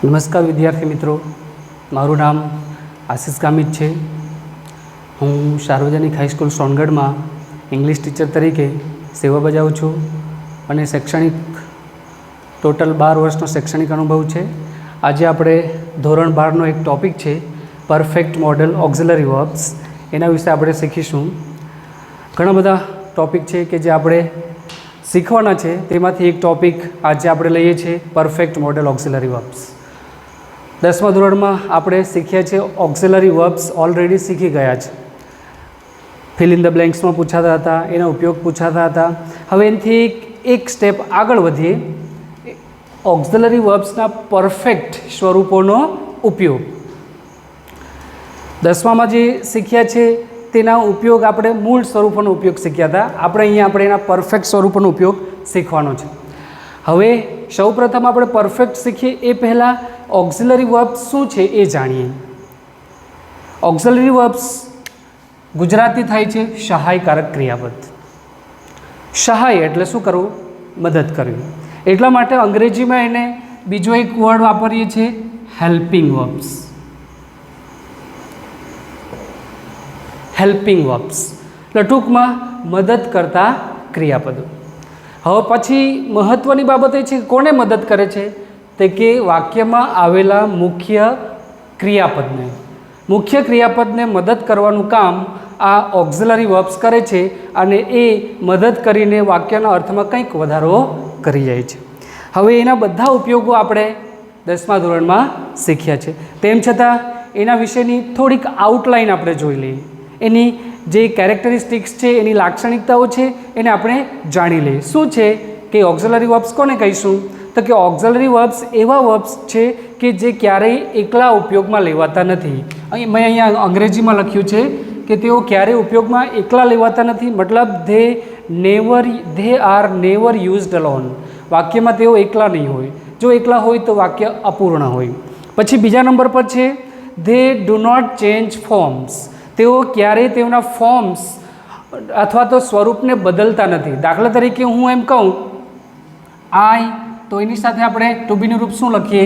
નમસ્કાર વિદ્યાર્થી મિત્રો, મારું નામ આશિષ ગામિત છે। હું સાર્વજનિક હાઈસ્કૂલ સોનગઢમાં ઇંગ્લિશ ટીચર તરીકે સેવા બજાવું છું અને શૈક્ષણિક ટોટલ 12 વર્ષનો શૈક્ષણિક અનુભવ છે। આજે આપણે ધોરણ 12નો એક ટૉપિક છે પરફેક્ટ મોડલ ઓક્ઝિલરી વર્બ્સ, એના વિશે આપણે શીખીશું। ઘણા બધા ટૉપિક છે કે જે આપણે શીખવાના છે, તેમાંથી એક ટૉપિક આજે આપણે લઈએ છીએ પરફેક્ટ મોડલ ઓક્ઝિલરી વર્બ્સ। 10મા ધોરણમાં આપણે શીખ્યા છે ઓક્ઝિલરી વર્બ્સ, ઓલરેડી શીખી ગયા છે। ફિલ ઇન ધ બ્લેન્ક્સમાં પૂછાતા હતા, એના ઉપયોગ પૂછાતા હતા। હવે એનાથી એક સ્ટેપ આગળ વધીએ, ઓક્ઝિલરી વર્બ્સના પરફેક્ટ સ્વરૂપોનો ઉપયોગ। 10મામાં જે શીખ્યા છે તેના ઉપયોગ આપણે મૂળ સ્વરૂપોનો ઉપયોગ શીખ્યા હતા, આપણે એના પરફેક્ટ સ્વરૂપોનો ઉપયોગ શીખવાનો છે। હવે સૌપ્રથમ આપણે પરફેક્ટ શીખીએ એ પહેલાં ઓક્ઝિલરી વર્બ્સ શું છે એ જાણીએ। ઓક્ઝિલરી વર્બ્સ ગુજરાતી થાય છે સહાયકારક ક્રિયાપદ। સહાય એટલે શું કરવું? મદદ કરવી। એટલા માટે અંગ્રેજીમાં એને બીજો એક વર્ડ વાપરીએ છીએ હેલ્પિંગ વર્બ્સ। હેલ્પિંગ વર્બ્સ એટલે ટૂંકમાં મદદ કરતા ક્રિયાપદો। હવે પછી મહત્ત્વની બાબત એ છે કે કોને મદદ કરે છે, તે કે વાક્યમાં આવેલા મુખ્ય ક્રિયાપદને મદદ કરવાનું કામ આ ઓક્ઝિલરી વર્બ્સ કરે છે અને એ મદદ કરીને વાક્યના અર્થમાં કંઈક વધારો કરી જાય છે। હવે એના બધા ઉપયોગો આપણે 10મા ધોરણમાં શીખ્યા છે, તેમ છતાં એના વિશેની થોડીક આઉટલાઇન આપણે જોઈ લઈએ। એની જે કેરેક્ટરિસ્ટિક્સ છે, એની લાક્ષણિકતાઓ છે, એને આપણે જાણી લઈએ। શું છે કે ઓક્ઝિલરી વર્બ્સ કોને કહીશું? તો કે ઓક્ઝિલરી વર્બ્સ એવા વર્બ્સ છે કે જે ક્યારેય એકલા ઉપયોગમાં લેવાતા નથી। મેં અહીંયા અંગ્રેજીમાં લખ્યું છે કે તેઓ ક્યારેય ઉપયોગમાં એકલા લેવાતા નથી, મતલબ they are never used alone. વાક્યમાં તેઓ એકલા નહીં હોય, જો એકલા હોય તો વાક્ય અપૂર્ણ હોય। પછી બીજા નંબર પર છે they do not change forms. તેઓ ક્યારેય તેમના ફોર્મ્સ અથવા તો સ્વરૂપને બદલતા નથી। દાખલા તરીકે હું એમ કહું આઈ, તો એની સાથે આપણે ટુ બીનું રૂપ શું લખીએ?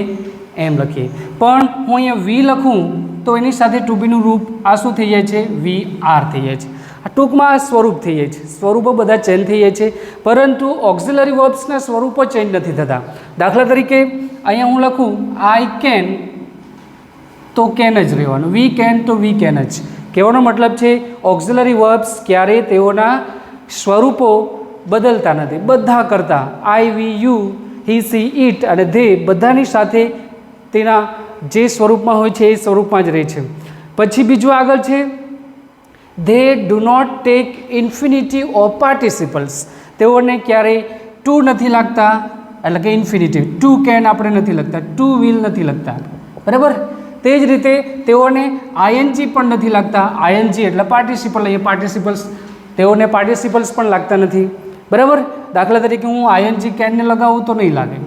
એમ લખીએ। પણ હું અહીંયા વી લખું તો એની સાથે ટુ બીનું રૂપ આ શું થઈ જાય છે? વી આર થઈ જાય છે। આ ટૂંકમાં આ સ્વરૂપ થઈ જાય છે, સ્વરૂપો બધા ચેન્જ થઈ જાય છે, પરંતુ ઓક્ઝિલરી વર્બ્સના સ્વરૂપો ચેન્જ નથી થતા। દાખલા તરીકે અહીંયા હું લખું આઈ કેન, તો કેન જ રહેવાનું, વી કેન તો વી કેન જ। કહેવાનો મતલબ છે ઓક્ઝિલરી વર્બ્સ ક્યારેય તેઓના સ્વરૂપો બદલતા નથી, બધા કરતાં આઈ, વી, યુ, હી, સી, ઇટ અને ધે બધાની સાથે તેના જે સ્વરૂપમાં હોય છે એ સ્વરૂપમાં જ રહે છે। પછી બીજું આગળ છે they do not take infinitive of participles. તેઓને ક્યારેય ટુ નથી લાગતા, એટલે કે ઇન્ફિનિટિવ ટુ કેન આપણે નથી લખતા, ટુ વિલ નથી લખતા, બરાબર। તે જ રીતે તેઓને આઈએનજી પણ નથી લાગતા, આઈએનજી એટલે પાર્ટિસિપલ, એ પાર્ટિસિપલ્સ, તેઓને પાર્ટિસિપલ્સ પણ લાગતા નથી, બરાબર। દાખલા તરીકે હું આઈએનજી કેનને લગાવું તો નહીં લાગે।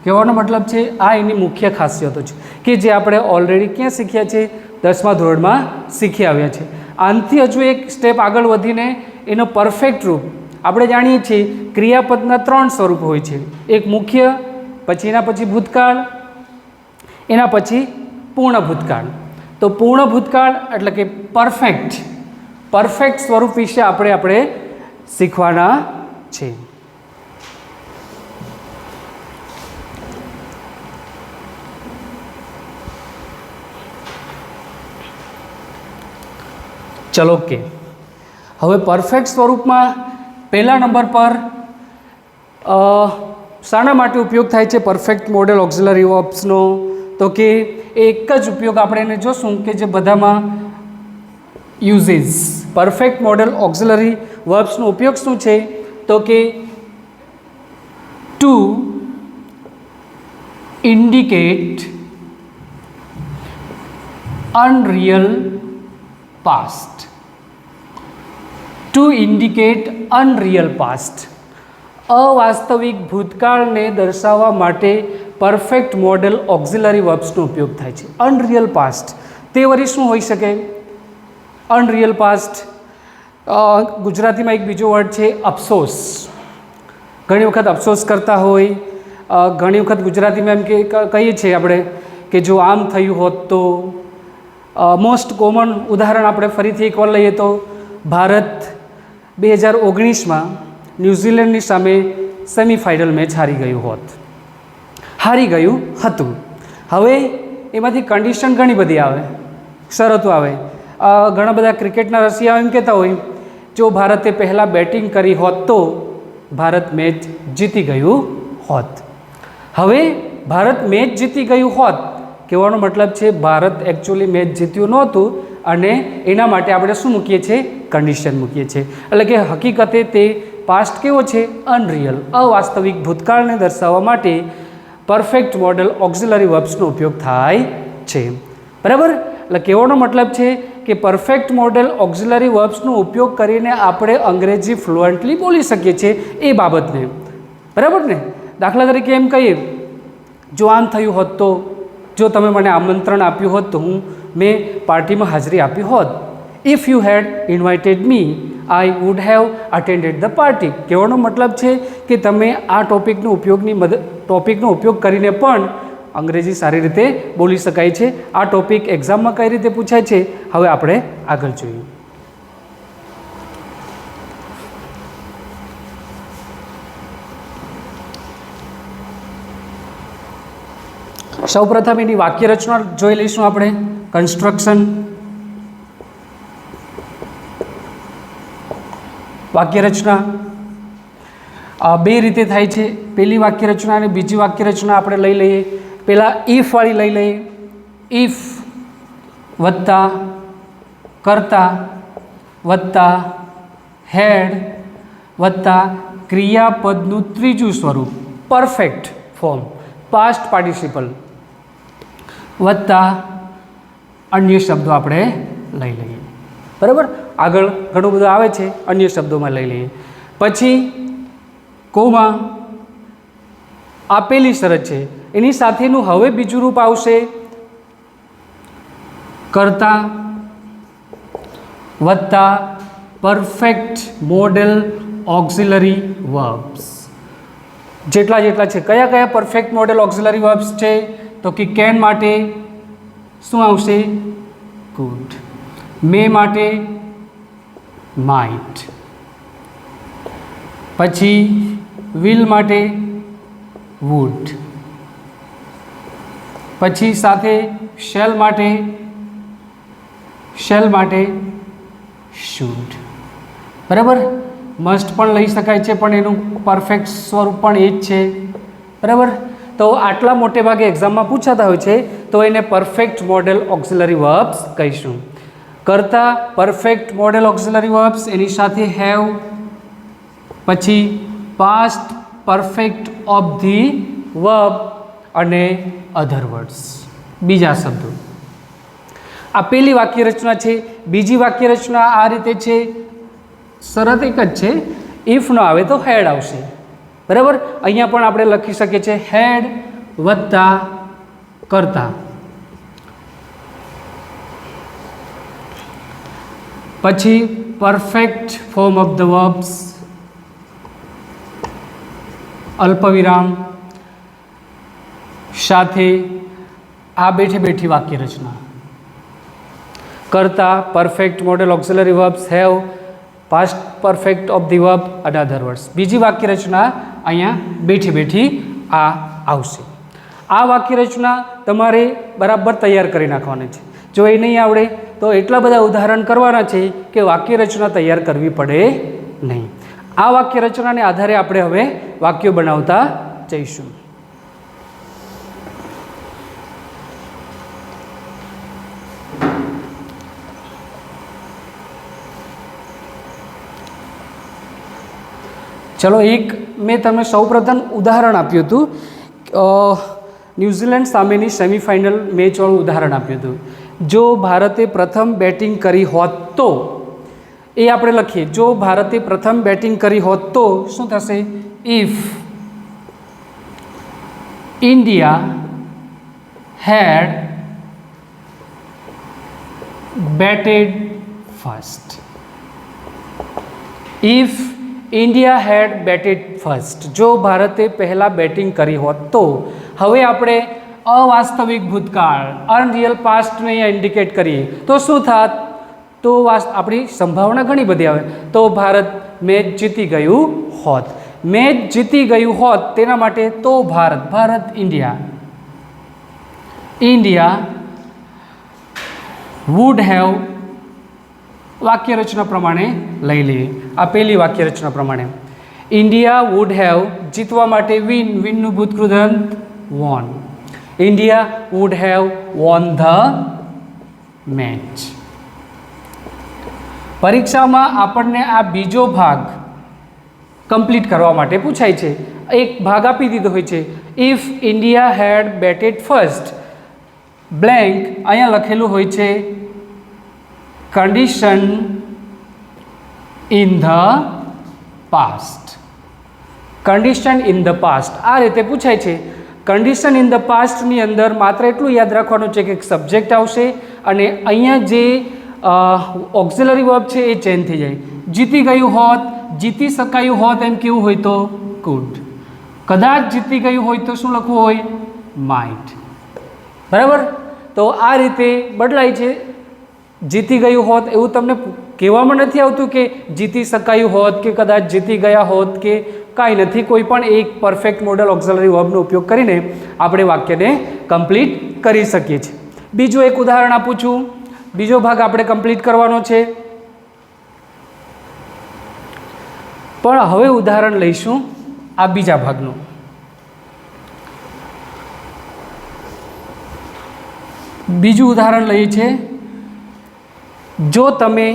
કહેવાનો મતલબ છે આ એની મુખ્ય ખાસિયતો છે કે જે આપણે ઓલરેડી ક્યાં શીખ્યા છે? 10મા ધોરણમાં શીખી આવ્યા છે। આનાથી હજુ એક સ્ટેપ આગળ વધીને એનો પરફેક્ટ રૂપ આપણે જાણીએ છીએ ક્રિયાપદના 3 સ્વરૂપ હોય છે, એક મુખ્ય, પછી એના પછી ભૂતકાળ, એના પછી પૂર્ણ ભૂતકાળ। તો પૂર્ણ ભૂતકાળ એટલે કે પરફેક્ટ સ્વરૂપ વિશે આપણે શીખવાના છે। ચલો કે હવે પરફેક્ટ સ્વરૂપમાં પહેલા નંબર પર શાના માટે ઉપયોગ થાય છે પરફેક્ટ મોડેલ ઓક્ઝિલરી વર્બ્સનો? તો કે એક જ ઉપયોગ આપણે એને જોશું કે જે બધામાં યુઝીસ। પરફેક્ટ મોડેલ ઓક્ઝિલરી વર્બ્સનો ઉપયોગ શું છે? તો કે to indicate unreal past. To indicate unreal past, અવાસ્તવિક ભૂતકાળને દર્શાવવા માટે પરફેક્ટ મોડેલ ઓક્ઝિલરી વર્બ્સનો ઉપયોગ થાય છે। અનરિયલ પાસ્ટ તે વળી શું હોઈ શકે? અનરિયલ પાસ્ટ ગુજરાતીમાં એક બીજો વર્ડ છે અફસોસ। ઘણી વખત અફસોસ કરતા હોય, ઘણી વખત ગુજરાતીમાં એમ કે કહીએ છીએ આપણે કે જો આમ થયું હોત તો મોસ્ટ કોમન ઉદાહરણ આપણે ફરીથી એકવાર લઈએ તો ભારત 2019માં ન્યૂઝીલેન્ડની સામે સેમિફાઇનલ મેચ હારી ગયું હતું. હવે એમાંથી કન્ડિશન ઘણી બધી આવે, શરતો આવે. ઘણા બધા ક્રિકેટના રસિયા એમ કહેતા હોય જો ભારતે પહેલાં બેટિંગ કરી હોત તો ભારત મેચ જીતી ગયું હોત. હવે ભારત મેચ જીતી ગયું હોત કહેવાનો મતલબ છે ભારત એકચ્યુઅલી મેચ જીત્યું નહોતું અને એના માટે આપણે શું મૂકીએ છીએ? કન્ડિશન મૂકીએ છીએ. એટલે કે હકીકતે તે પાસ્ટ કેવો છે? અનરિયલ, અવાસ્તવિક ભૂતકાળને દર્શાવવા માટે પરફેક્ટ મોડલ ઓક્ઝિલરી વર્બ્સનો ઉપયોગ થાય છે. બરાબર? એટલે કહેવાનો મતલબ છે કે પરફેક્ટ મોડેલ ઓક્ઝિલરી વર્બ્સનો ઉપયોગ કરીને આપણે અંગ્રેજી ફ્લુઅન્ટલી બોલી શકીએ છીએ એ બાબતને. બરાબર ને? દાખલા તરીકે એમ કહીએ જો આમ થયું હોત તો, જો તમે મને આમંત્રણ આપ્યું હોત તો મેં પાર્ટીમાં હાજરી આપી હોત. If you had invited me I would have attended the party. કહેવાનો મતલબ છે કે તમે આ ટોપિકનો ઉપયોગ કરીને પણ અંગ્રેજી સારી રીતે બોલી શકાય છે. આ ટોપિક એક્ઝામમાં કઈ રીતે પૂછાય છે હવે આપણે આગળ જોઈએ. સૌપ્રથમ એની વાક્ય રચના જોઈ લઈશું આપણે. કન્સ્ટ્રક્શન. વાક્ય રચના બે રીતે થાય છે. પહેલી વાક્ય રચના અને બીજી વાક્ય રચના આપણે લઈ લઈએ. પહેલાં ઇફ વાળી લઈ લઈએ. ઇફ વત્તા કરતા વત્તા હેડ વત્તા ક્રિયાપદનું ત્રીજું સ્વરૂપ પરફેક્ટ ફોર્મ પાસ્ટ પાર્ટિસિપલ વત્તા અન્ય શબ્દો આપણે લઈ લઈએ. બરાબર? આગળ ઘણું બધું આવે છે, અન્ય શબ્દોમાં લઈ લઈએ. પછી કોમા આપેલી શરત છે એની સાથેનું હવે બીજું રૂપ આવશે કરતા વત્તા પરફેક્ટ મોડેલ ઓક્ઝિલરી વર્બ્સ. જેટલા છે કયા કયા પરફેક્ટ મોડેલ ઓક્ઝિલરી વર્બ્સ છે તો કે કેન માટે શું આવશે? કુડ. મે માટે માઇટ. પછી વિલ માટે વુડ. પછી સાથે શેલ માટે શુડ. બરાબર? મસ્ટ પણ લઈ શકાય છે પણ એનું પરફેક્ટ સ્વરૂપ પણ એ જ છે. બરાબર? તો આટલા મોટે ભાગે એક્ઝામમાં પૂછાતા હોય છે તો એને પરફેક્ટ મોડેલ ઓક્ઝિલરી વર્બ્સ કહીશું. કરતા પરફેક્ટ મોડેલ ઓક્ઝિલરી વર્બ્સ એની સાથે હેવ. પછી past perfect of the verb અને અધર વર્ડ્સ બીજા શબ્દો. આ પહેલી વાક્ય રચના છે. બીજી વાક્ય રચના આ રીતે છે. શરત એક જ છે, ઇફ ન આવે તો હેડ આવશે. બરાબર? અહીંયા પણ આપણે લખી શકીએ છીએ હેડ વત્તા કરતા. પછી perfect form of the verbs અલ્પવિરામ સાથે આ બેઠી વાક્ય રચના કરતા perfect modal auxiliary verbs have past perfect of the verb અને અધર વર્ડ્સ. બીજી વાક્ય રચના અહીંયા બેઠી આ આવશે. આ વાક્ય રચના તમારે બરાબર તૈયાર કરી નાખવાની છે. જો એ નહીં આવડે તો એટલા બધા ઉદાહરણ કરવાના છે કે વાક્ય રચના તૈયાર કરવી પડે નહીં. આ વાક્ય રચનાને આધારે આપણે હવે વાક્યો બનાવતા જઈશું. ચલો એક મેં તમને સૌપ્રથમ ઉદાહરણ આપ્યું હતું, ન્યૂઝીલેન્ડ સામેની સેમિફાઇનલ મેચવાળું ઉદાહરણ આપ્યું હતું. જો ભારતે પ્રથમ બેટિંગ કરી હોત તો એ આપણે લખીએ. જો ભારતે પ્રથમ બેટિંગ કરી હોત તો શું થશે? If India had batted first. If India had batted first. જો ભારતે પહેલાં બેટિંગ કરી હોત તો. હવે આપણે અવાસ્તવિક ભૂતકાળ અનરિયલ પાસ્ટને અહીંયા ઇન્ડિકેટ કરીએ તો શું થાત? તો આપણી સંભાવના ઘણી બધી આવે. તો ભારત મેચ જીતી ગયું હોત. મેચ જીતી ગયું હોત તેના માટે તો ભારત ઇન્ડિયા વુડ હેવ, વાક્ય રચના પ્રમાણે લઈ લઈએ. આ પહેલી વાક્ય રચના પ્રમાણે ઇન્ડિયા વુડ હેવ, જીતવા માટે વિનનું ભૂતકૃદંત won. India would have won the match. પરીક્ષામાં આપણને આ બીજો ભાગ કમ્પ્લીટ કરવા માટે પૂછાય છે. એક ભાગ આપી દીધો હોય છે, if India had batted first blank, અહીંયા લખેલું હોય છે condition in the past. Condition in the past આ રીતે પૂછાય છે. કન્ડિશન ઇન ધ પાસ્ટની અંદર માત્ર એટલું યાદ રાખવાનું છે કે સબ્જેક્ટ આવશે અને અહીંયા જે ઓક્ઝિલરી વર્બ છે એ ચેન્જ થઈ જાય. જીતી ગયું હોત, જીતી શકાયું હોત એમ કેવું હોય તો કુડ. કદાચ જીતી ગયું હોય તો શું લખવું હોય? માઇટ. બરાબર? તો આ રીતે બદલાય છે. જીતી ગયું હોત એવું તમને કહેવામાં નથી આવતું કે જીતી શકાયું હોત કે કદાચ જીતી ગયા હોત કે કાંઈ નથી. કોઈ પણ એક પરફેક્ટ મોડલ ઓક્ઝિલરી વર્બનો ઉપયોગ કરીને આપણે વાક્યને કમ્પ્લીટ કરી શકીએ છીએ. બીજું એક ઉદાહરણ આપું છું. બીજો ભાગ આપણે કમ્પ્લીટ કરવાનો છે, પણ હવે ઉદાહરણ લઈશું આ બીજા ભાગનું. બીજું ઉદાહરણ લઈએ છે, જો તમે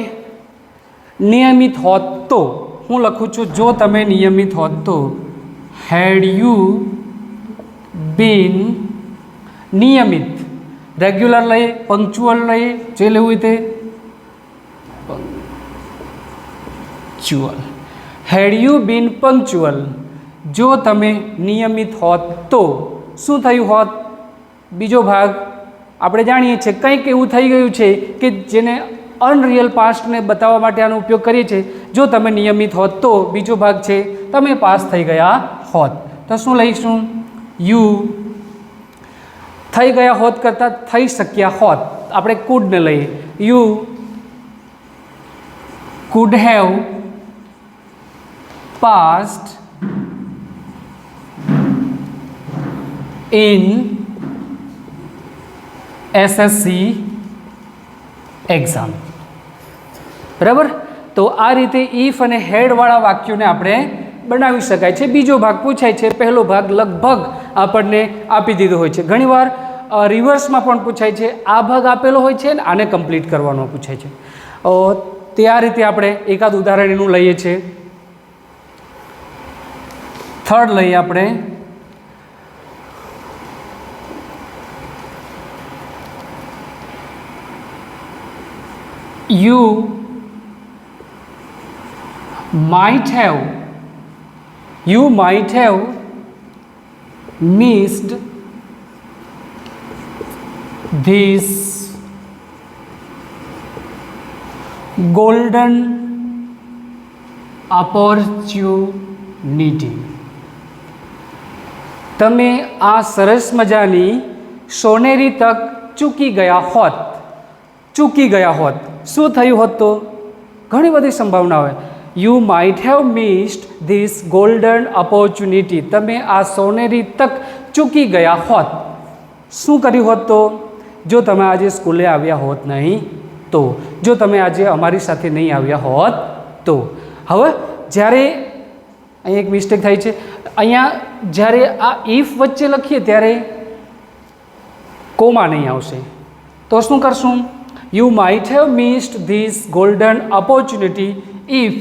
નિયમિત હોત તો. હું લખું છું જો તમે નિયમિત હોત તો. હેડ યુ બીન નિયમિત, રેગ્યુલર લઈએ, પંક્ચ્યુઅલ લઈએ, જે લેવું હોય તે. Punctual. Had you been punctual, જો તમે નિયમિત હોત તો શું થયું હોત? બીજો ભાગ આપણે જાણીએ છીએ કંઈક એવું થઈ ગયું છે કે જેને અનરિયલ પાસ્ટને બતાવવા માટે આનો ઉપયોગ કરીએ છીએ. જો તમે નિયમિત હોત તો બીજો ભાગ છે તમે પાસ થઈ ગયા હોત. તો શું લઈશું? યુ. થઈ ગયા હોત કરતાં થઈ શક્યા હોત આપણે કુડને લઈએ. You could have passed in SSC exam. બરાબર? તો આ રીતે ઇફ અને હેડવાળા વાક્યોને આપણે બનાવી શકાય છે. બીજો ભાગ પૂછાય છે, પહેલો ભાગ લગભગ આપણને આપી દીધો હોય છે. ઘણીવાર રિવર્સમાં પણ પૂછાય છે. આ ભાગ આપેલો હોય છે ને આને કમ્પ્લીટ કરવાનો પૂછાય છે. તે આ રીતે આપણે એકાદ ઉદાહરણ એનું લઈએ છીએ. થર્ડ લઈએ આપણે. You might have missed this golden opportunity. તમે આ સરસ મજાની સોનેરી તક ચૂકી ગયા હોત. ચૂકી ગયા હોત શું થયું હોત? તો ઘણી બધી સંભાવના હોય. You might have missed this golden opportunity, તમે આ સોનેરી તક ચૂકી ગયા હોત. શું કર્યું હોત? તો જો તમે આજે સ્કૂલે આવ્યા હોત નહીં તો, જો તમે આજે અમારી સાથે નહીં આવ્યા હોત તો. હવે જ્યારે અહીંયા એક મિસ્ટેક થાય છે, અહીંયા જ્યારે આ ઇફ વચ્ચે લખીએ ત્યારે કોમા નહીં આવશે. તો શું કરશું? You might have missed this golden opportunity if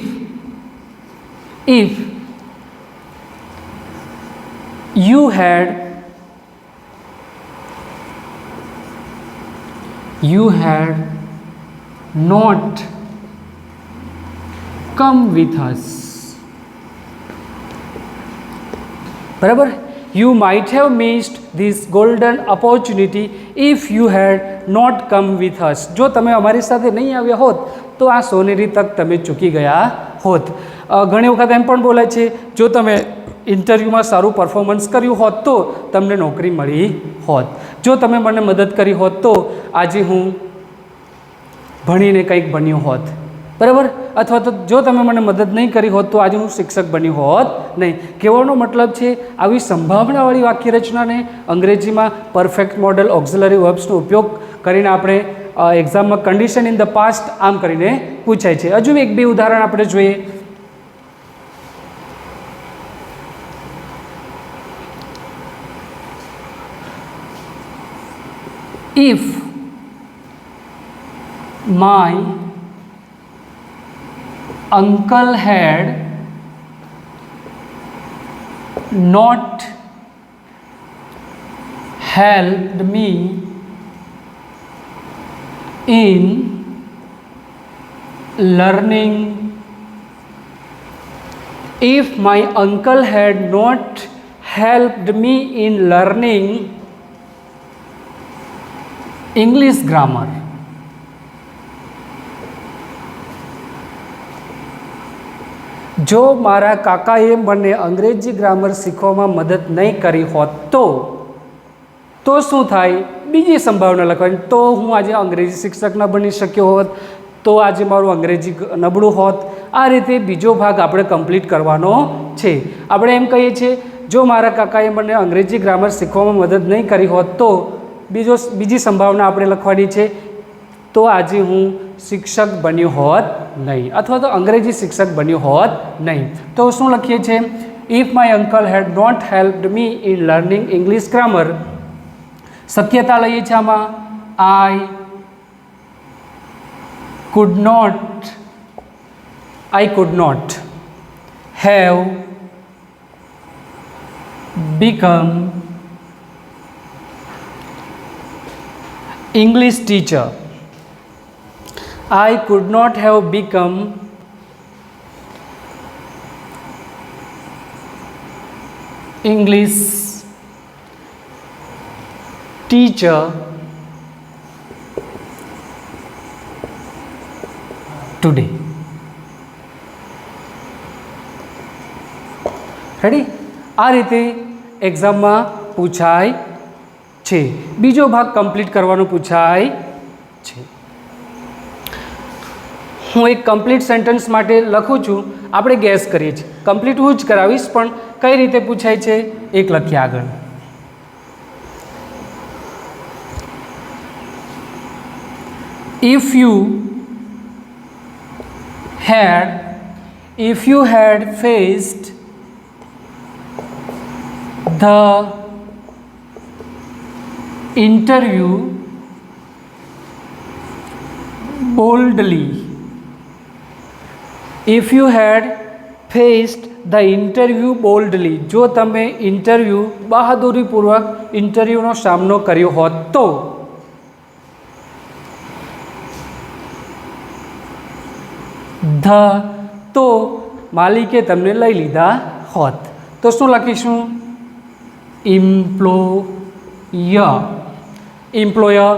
you had not come with us. બરાબર? You might have missed this golden opportunity if you had not come with us. જો તમે અમારી સાથે નહીં આવ્યા હોત તો આ સોનેરી તક તમે ચૂકી ગયા હોત. ઘણી વખત એમ પણ બોલાય છે, જો તમે ઇન્ટરવ્યૂમાં સારું પરફોર્મન્સ કર્યું હોત તો તમને નોકરી મળી હોત. જો તમે મને મદદ કરી હોત તો આજે હું ભણીને કંઈક બન્યો હોત, બરાબર. અથવા તો જો તમે મને મદદ નહીં કરી હોત તો આજે હું શિક્ષક બન્યો હોત નહીં. કહેવાનો મતલબ છે આવી સંભાવનાવાળી વાક્યરચનાને અંગ્રેજીમાં પરફેક્ટ મોડલ ઓક્ઝિલરી વર્બ્સનો ઉપયોગ કરીને આપણે એક્ઝામમાં કન્ડિશન ઇન ધ પાસ્ટ આમ કરીને પૂછાય છે. હજુ એક બે ઉદાહરણ આપણે જોઈએ. If my uncle had not helped me in learning, if my uncle had not helped me in learning English grammar, જો મારા કાકાએ મને અંગ્રેજી ગ્રામર શીખવામાં મદદ નહીં કરી હોત તો શું થાય? બીજી સંભાવના લખવાની, તો હું આજે અંગ્રેજી શિક્ષક ન બની શક્યો હોત, તો આજે મારું અંગ્રેજી નબળું હોત. આ રીતે બીજો ભાગ આપણે કમ્પ્લીટ કરવાનો છે. આપણે એમ કહીએ છીએ જો મારા કાકાએ મને અંગ્રેજી ગ્રામર શીખવામાં મદદ નહીં કરી હોત તો બીજી સંભાવના આપણે લખવાની છે, તો આજે હું શિક્ષક બન્યો હોત નહીં, અથવા તો અંગ્રેજી શિક્ષક બન્યો હોત નહીં. તો શું લખીએ છીએ? If my uncle had not helped me in learning English grammar. શક્યતા લઈએ છીએ આમાં, I could not have become English teacher. I could not have become English teacher today. Ready? આ રીતે એક્ઝામમાં પૂછાય છે. બીજો ભાગ કમ્પ્લીટ કરવાનો પૂછાય છે. હું એક કમ્પ્લીટ સેન્ટેન્સ માટે લખું છું, આપણે ગેસ કરીએ છીએ. કમ્પ્લીટ હું જ કરાવીશ, પણ કઈ રીતે પૂછાય છે એક લખીએ આગળ. If you had faced the interview boldly, if you had faced the interview boldly, જો તમે ઇન્ટરવ્યૂ બહાદુરીપૂર્વક ઇન્ટરવ્યૂનો સામનો કર્યો હોત તો. તો માલિકે તમને લઈ લીધા હોત, તો શું લખીશું? employer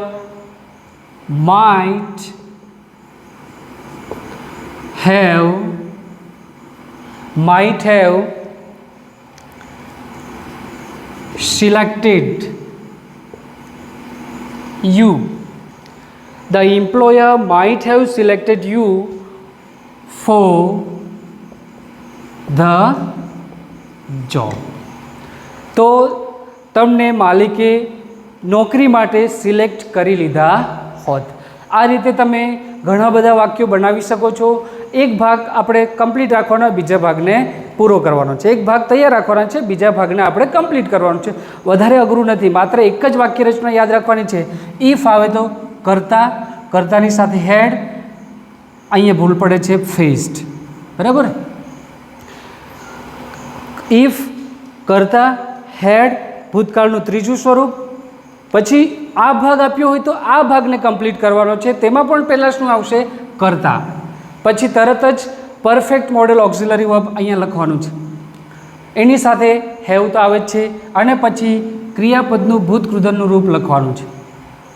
might have selected you. The employer might have selected you for the job. તો તમને માલિકે નોકરી માટે સિલેક્ટ કરી લીધા હોત. આ રીતે તમે ઘણા બધા વાક્યો બનાવી શકો છો. એક ભાગ આપણે કમ્પ્લીટ રાખવાનો, બીજા ભાગને પૂરો કરવાનો છે. એક ભાગ તૈયાર રાખવાનો છે, બીજા ભાગને આપણે કમ્પ્લીટ કરવાનો છે. વધારે અઘરું નથી, માત્ર એક જ વાક્ય રચના યાદ રાખવાની છે. ઇફ આવે તો કરતા, કર્તાની સાથે હેડ, અહીંયા ભૂલ પડે છે ફેસ્ડ, બરાબર. ઇફ કરતા હેડ ભૂતકાળનું ત્રીજું સ્વરૂપ. પછી આ ભાગ આપ્યો હોય તો આ ભાગને કમ્પ્લીટ કરવાનો છે, તેમાં પણ પહેલાં શું આવશે? કરતા. પછી તરત જ પરફેક્ટ મોડેલ ઓક્ઝિલરી વર્બ અહીંયા લખવાનું છે, એની સાથે હેવ તો આવે જ છે, અને પછી ક્રિયાપદનું ભૂતકૃદનનું રૂપ લખવાનું છે.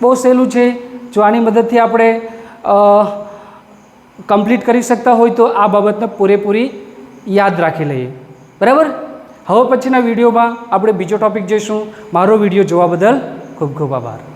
બહુ સહેલું છે. જો આની મદદથી આપણે કમ્પ્લીટ કરી શકતા હોય તો આ બાબતને પૂરેપૂરી યાદ રાખી લઈએ, બરાબર. હવે પછીના વિડીયોમાં આપણે બીજો ટૉપિક જોઈશું. મારો વિડીયો જોવા બદલ ખૂબ ખૂબ આભાર.